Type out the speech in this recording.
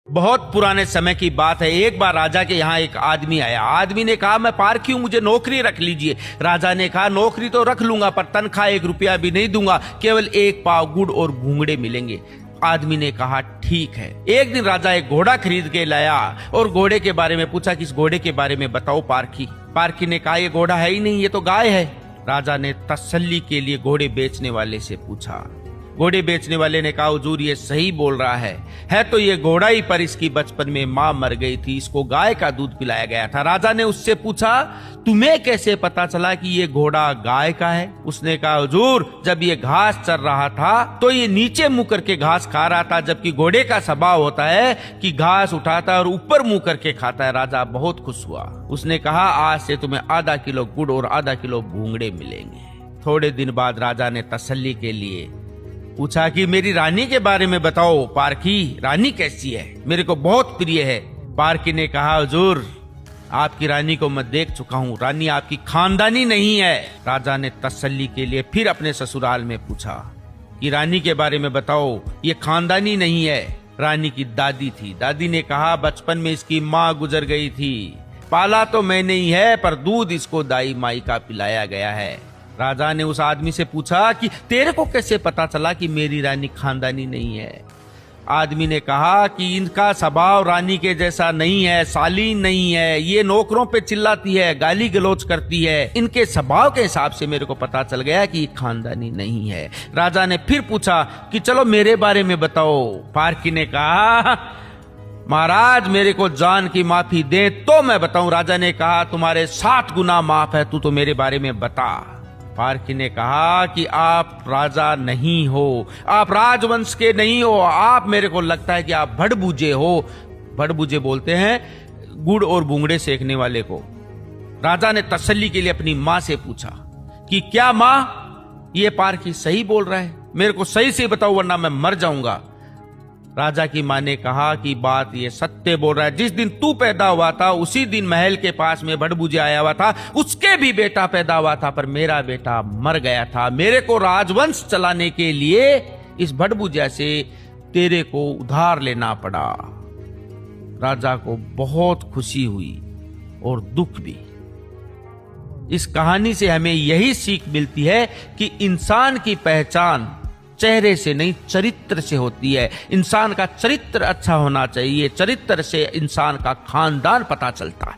बहुत पुराने समय की बात है। एक बार राजा के यहाँ एक आदमी आया। आदमी ने कहा, मैं पारखी हूं, मुझे नौकरी रख लीजिए। राजा ने कहा, नौकरी तो रख लूंगा, पर तनख्वाह 1 रुपया भी नहीं दूंगा, केवल 1 पाव गुड़ और घूंगड़े मिलेंगे। आदमी ने कहा, ठीक है। एक दिन राजा एक घोड़ा खरीद के लाया और घोड़े के बारे में पूछा कि इस घोड़े के बारे में बताओ पारखी। पारखी ने कहा, ये घोड़ा है ही नहीं, ये तो गाय है। राजा ने तसल्ली के लिए घोड़े बेचने वाले से पूछा। घोड़े बेचने वाले ने कहा, हुजूर ये सही बोल रहा है तो ये घोड़ा ही, पर इसकी बचपन में मां मर गई थी, इसको गाय का दूध पिलाया गया था। राजा ने उससे पूछा, तुम्हें कैसे पता चला कि ये घोड़ा गाय का है? उसने कहा, हुजूर जब ये घास चर रहा था तो ये नीचे मुंह करके घास खा रहा था, जबकि घोड़े का स्वभाव होता है कि घास उठाता है और ऊपर मुंह करके खाता है। राजा बहुत खुश हुआ। उसने कहा, आज से तुम्हें आधा किलो गुड़ और आधा किलो घूंगड़े मिलेंगे। थोड़े दिन बाद राजा ने तसल्ली के लिए पूछा कि मेरी रानी के बारे में बताओ पारखी, रानी कैसी है, मेरे को बहुत प्रिय है। पारखी ने कहा, हुजूर आपकी रानी को मैं देख चुका हूँ, रानी आपकी खानदानी नहीं है। राजा ने तसल्ली के लिए फिर अपने ससुराल में पूछा कि रानी के बारे में बताओ, ये खानदानी नहीं है। रानी की दादी थी। दादी ने कहा, बचपन में इसकी माँ गुजर गई थी, पाला तो मैंने ही है, पर दूध इसको दाई माई का पिलाया गया है। राजा ने उस आदमी से पूछा कि तेरे को कैसे पता चला कि मेरी रानी खानदानी नहीं है? आदमी ने कहा कि इनका स्वभाव रानी के जैसा नहीं है, शालीन नहीं है, ये नौकरों पे चिल्लाती है, गाली गलौज करती है, इनके स्वभाव के हिसाब से मेरे को पता चल गया कि ये खानदानी नहीं है। राजा ने फिर पूछा कि चलो मेरे बारे में बताओ। पारखी ने कहा, महाराज मेरे को जान की माफी दे तो मैं बताऊं। राजा ने कहा, तुम्हारे 7 गुना माफ है, तू तो मेरे बारे में बता। पारखी ने कहा कि आप राजा नहीं हो, आप राजवंश के नहीं हो, आप, मेरे को लगता है कि आप भड़बूजे हो। भड़बूजे बोलते हैं गुड़ और भूंगड़े सेकने वाले को। राजा ने तसल्ली के लिए अपनी मां से पूछा कि क्या मां, ये पारखी सही बोल रहा है? मेरे को सही से बताओ वरना मैं मर जाऊंगा। राजा की मां ने कहा कि बात ये सत्य बोल रहा है, जिस दिन तू पैदा हुआ था उसी दिन महल के पास में भड़बूजा आया हुआ था, उसके भी बेटा पैदा हुआ था, पर मेरा बेटा मर गया था। मेरे को राजवंश चलाने के लिए इस भड़बूजा से तेरे को उधार लेना पड़ा। राजा को बहुत खुशी हुई और दुख भी। इस कहानी से हमें यही सीख मिलती है कि इंसान की पहचान चेहरे से नहीं, चरित्र से होती है। इंसान का चरित्र अच्छा होना चाहिए, चरित्र से इंसान का खानदान पता चलता है।